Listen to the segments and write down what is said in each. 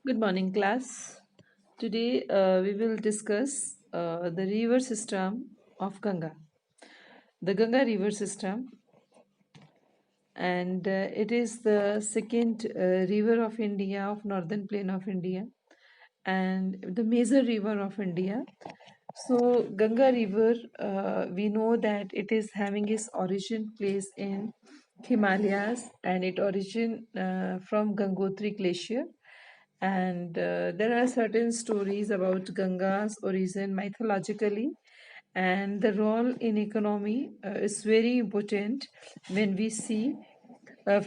Good morning, class. Today we will discuss the river system of Ganga, the Ganga river system, and it is the second river of India, of northern plain of India, and the major river of India. So, Ganga River, we know that it is having its origin place in Himalayas, and it origin from Gangotri Glacier. And there are certain stories about Ganga's origin mythologically, and the role in economy is very important when we see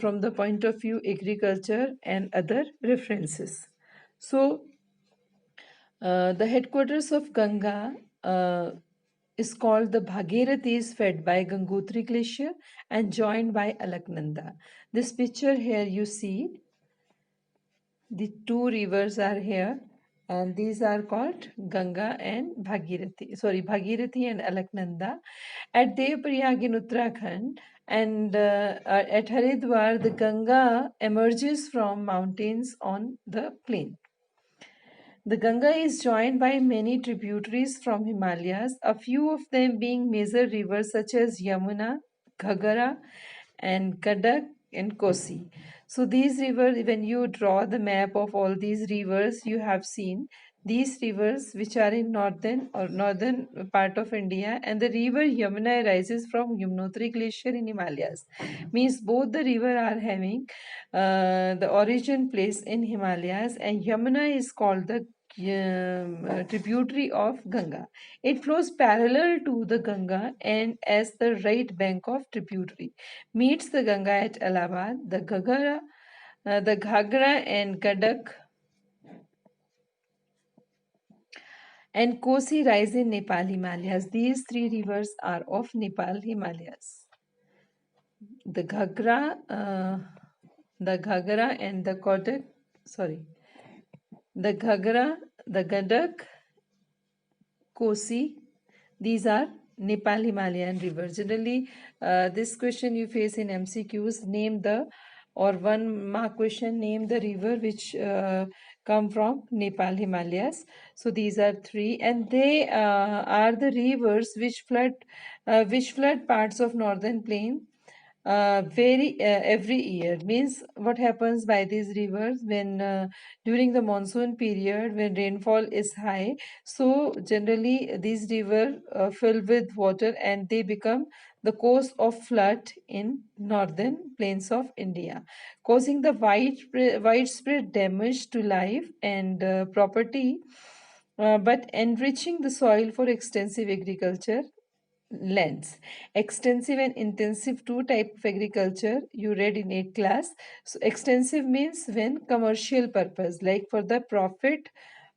from the point of view agriculture and other references. So, the headquarters of Ganga is called the Bhagirathi, is fed by Gangotri Glacier and joined by Alaknanda. This picture here you see, the two rivers are here, and these are called Ganga and Bhagirathi. Sorry, Bhagirathi and Alaknanda. At Devprayag in Uttarakhand and at Haridwar, the Ganga emerges from mountains on the plain. The Ganga is joined by many tributaries from Himalayas, a few of them being major rivers such as Yamuna, Ghagara, and Gadak and Kosi. So these rivers, when you draw the map of all these rivers, you have seen these rivers which are in northern part of India, and the river Yamuna rises from Yamunotri Glacier in Himalayas. Means both the river are having the origin place in Himalayas, and Yamuna is called the tributary of Ganga. It flows parallel to the Ganga and as the right bank of tributary. Meets the Ganga at Allahabad, the Ghagra and Gadak and Kosi rise in Nepal Himalayas. These three rivers are of Nepal Himalayas. The Ghagra and the Kodak, sorry, the Ghagra, the Gadak, Kosi, these are Nepal Himalayan rivers. Generally, this question you face in MCQs, name the, or one mark question, name the river which come from Nepal Himalayas. So these are three, and they are the rivers which flood parts of northern plain very every year. Means what happens by these rivers when during the monsoon period when rainfall is high, so generally these rivers fill with water and they become the cause of flood in northern plains of India, causing the widespread damage to life and property, but enriching the soil for extensive agriculture lands. Extensive and intensive, two type of agriculture you read in 8th class. So extensive means when commercial purpose, like for the profit,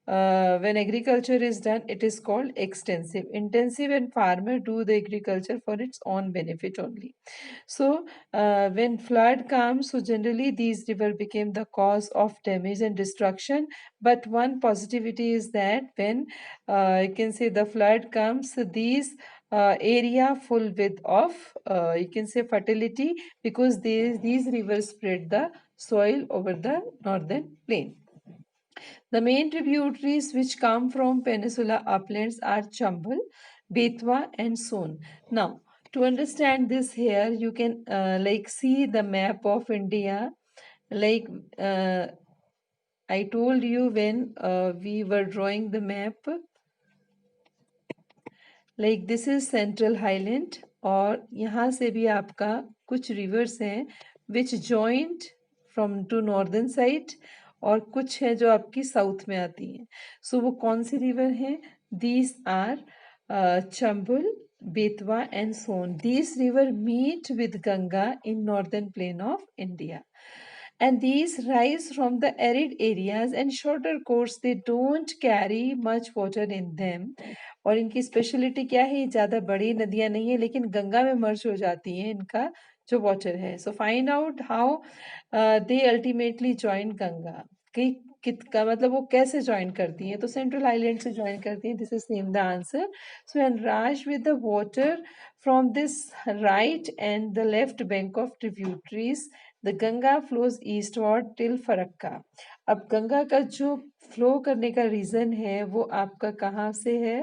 when agriculture is done, it is called extensive. Intensive, and farmer do the agriculture for its own benefit only. So when flood comes, so generally these river became the cause of damage and destruction. But one positivity is that when you can say the flood comes, so these area full with of you can say fertility, because these rivers spread the soil over the northern plain. The main tributaries which come from peninsula uplands are Chambal, Betwa and Son. Now, to understand this here, you can like see the map of India. Like I told you when we were drawing the map, like this is Central Highland, और यहाँ से भी आपका कुछ rivers हैं which joined from to northern side, और कुछ है जो आपकी साउथ में आती हैं. So वो कौन सी river हैं? These are Chambal, Betwa and Son. These river meet with Ganga in northern plain of India. And these rise from the arid areas and shorter course, they don't carry much water in them. और इनकी speciality क्या है? ज़्यादा बड़ी नदियाँ नहीं है, लेकिन गंगा में मर्ज हो जाती हैं इनका जो वाटर है. So find out how they ultimately join Ganga. कि कित का मतलब वो कैसे ज्वाइन करती हैं? तो सेंट्रल आइलैंड से ज्वाइन करती हैं. This is name the answer. So enriched with the water from this right and the left bank of tributaries the Ganga flows eastward till Farakka. अब गंगा का जो फ्लो करने का रीजन है वो आपका कहाँ से है?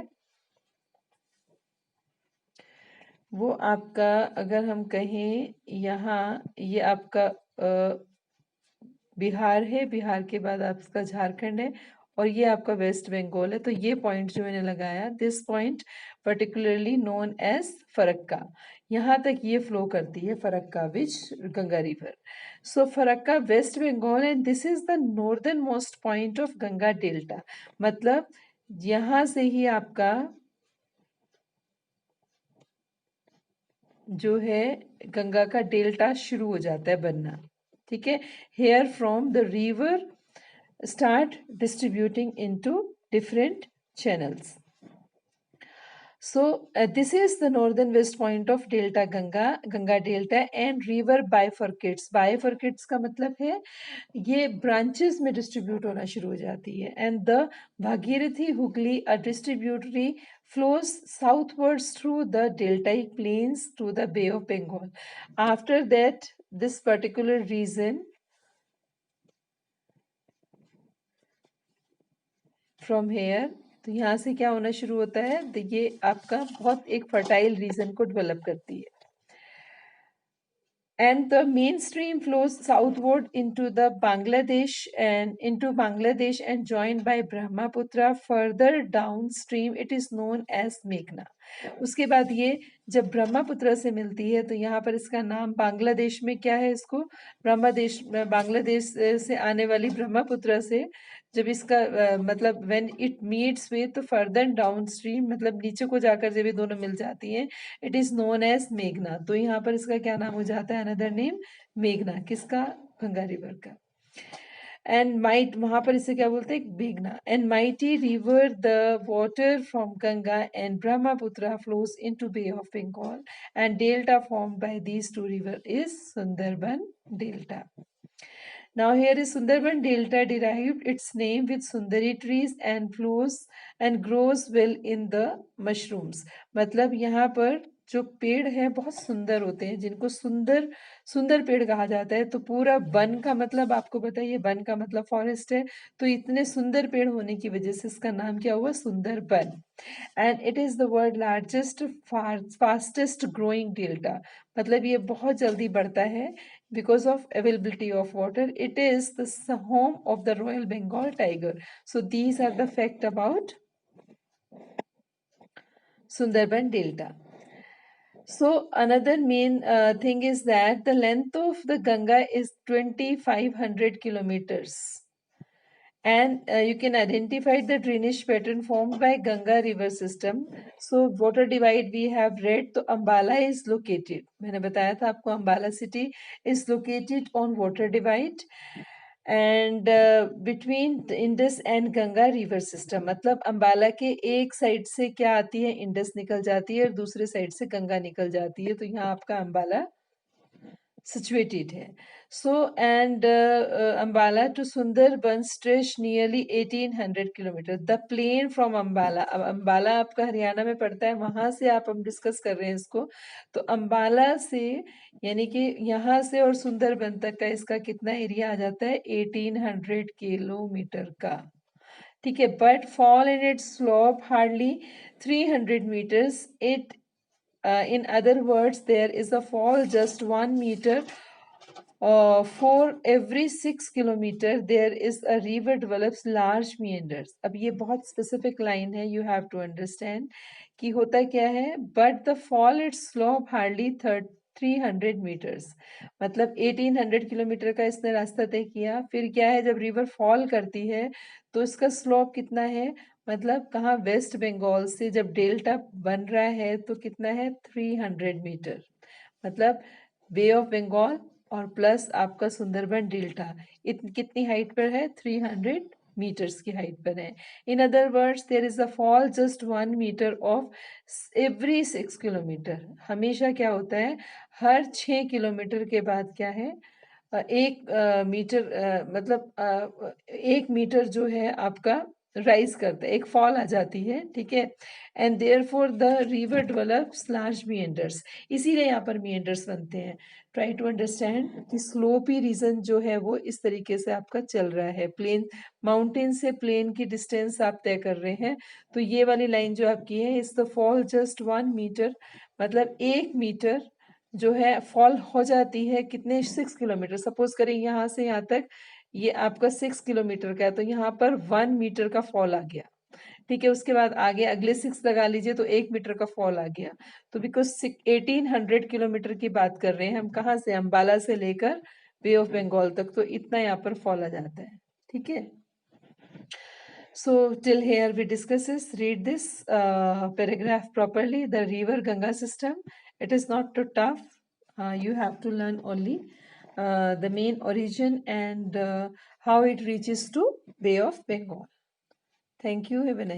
वो आपका, अगर हम कहें यहाँ, ये आपका बिहार है, बिहार के बाद आपका झारखंड है, और ये आपका वेस्ट बंगाल है। तो ये पॉइंट जो मैंने लगाया, this point particularly known as Farakka, यहाँ तक ये फ्लो करती है Farakka which Ganga river. So Farakka West Bengal and this is the northern most point of Ganga delta. मतलब यहाँ से ही आपका जो है गंगा का डेल्टा शुरू हो जाता है बनना। ठीक है, here from the river start distributing into different channels. So this is the northern west point of delta Ganga delta, and river bifurcates का मतलब है ये branches में distribute होना शुरू हो जाती है, and the Bhagirathi Hooghly, a distributary, flows southwards through the deltaic plains to the Bay of Bengal. After that, this particular region from here, तो यहाँ से क्या होना शुरू होता है, तो ये आपका बहुत एक फर्टाइल रीजन को डेवलप करती है। And the main stream flows southward into the Bangladesh and joined by Brahmaputra. Further downstream it is known as Meghna. उसके बाद ये जब ब्रह्मपुत्र से मिलती है तो यहाँ पर इसका नाम बांग्लादेश में क्या है, इसको बांग्लादेश से आने वाली ब्रह्मपुत्र से जब इसका मतलब व्हेन इट मीट्स विद, तो फर्दर डाउनस्ट्रीम मतलब नीचे को जाकर जब ये दोनों मिल जाती हैं, इट इज नोन एज मेघना। तो यहाँ पर इसका क्या नाम हो जाता है, अनदर नेम मेघना, किसका, गंगा रिवर का। एंड माइट, वहां पर इसे क्या बोलते हैं, मेघना। And mighty river the water from Ganga and Brahmaputra flows into bay of Bengal and delta form by these two river is Sundarban delta. Now here is Sundarban Delta derived its name with Sundari trees and flows and grows well in the mushrooms. मतलब यहाँ पर जो पेड़ हैं बहुत सुंदर होते हैं, जिनको सुंदर सुंदर पेड़ कहा जाता है। तो पूरा वन का मतलब आपको बताइए, वन का मतलब फॉरेस्ट है, तो इतने सुंदर पेड़ होने की वजह से इसका नाम क्या हुआ, Sundarban. And it is the world largest fastest growing delta, मतलब ये बहुत जल्दी बढ़ता है because of availability of water. It is the home of the Royal Bengal tiger. So these are the fact about Sundarban Delta. So another main thing is that the length of the Ganga is 2500 kilometers. And you can identify the drainage pattern formed by Ganga river system. So water divide we have read. तो Ambala is located, मैंने बताया था आपको, Ambala city is located on water divide and between Indus and Ganga river system. मतलब अम्बाला के एक side से क्या आती है, इंडस निकल जाती है, और दूसरे साइड से गंगा निकल जाती है। तो यहाँ आपका अम्बाला situated है. So and Ambala to Sundarban stretch nearly 1800 kilometers. The plain from Ambala, अब अम्बाला आपका हरियाणा में पड़ता है, वहां से आप हम डिस्कस कर रहे हैं इसको। तो अम्बाला से यानी कि यहाँ से और सुंदरबन तक का इसका कितना एरिया आ जाता है, 1800 किलोमीटर का। ठीक है, but fall in its slope hardly 300 meters. In other words, there is a fall just 1 meter for every 6 kilometer. There is a river develops large meanders. अब ये बहुत specific line है, you have to understand कि होता क्या है, but the fall its slope hardly 300 meters, मतलब 1800 kilometre का इसने रास्ता तय किया। फिर क्या है, जब रिवर फॉल करती है तो इसका स्लोप कितना है, मतलब कहाँ, वेस्ट बंगाल से जब डेल्टा बन रहा है तो कितना है, 300 मीटर, मतलब बे ऑफ बंगाल और प्लस आपका सुंदरबन डेल्टा कितनी हाइट पर है, 300 मीटर्स की हाइट पर है। In other words, there is a fall just 1 metre of every 6 kilometre. हमेशा क्या होता है, हर 6 किलोमीटर के बाद क्या है, एक मीटर मतलब 1 मीटर जो है आपका राइज करता है, एक फॉल आ जाती है, ठीक है। And there for the river develops large meanders, इसीलिए यहाँ पर मीएंडर्स बनते हैं। ट्राई टू अंडरस्टैंड कि स्लोपी रीजन जो है वो इस तरीके से आपका चल रहा है, प्लेन माउंटेन से प्लेन की डिस्टेंस आप तय कर रहे हैं। तो ये वाली लाइन जो आपकी है, is the fall just 1 metre, मतलब 1 मीटर जो है फॉल हो जाती है कितने, 6 किलोमीटर। सपोज करें यहाँ से यहाँ तक ये आपका 6 किलोमीटर का है, तो यहाँ पर 1 मीटर का फॉल आ गया, ठीक है। उसके बाद आगे अगले 6 लगा लीजिए तो 1 मीटर का फॉल आ गया। तो बिकॉज 1800 किलोमीटर की बात कर रहे हैं हम, कहाँ से, अम्बाला से लेकर बे ऑफ बंगाल तक, तो इतना यहाँ पर फॉल आ जाता है, ठीक है। So till here we discusses, read this paragraph properly. The river Ganga system, it is not too tough. You have to learn only the main origin and how it reaches to Bay of Bengal. Thank you. Have a nice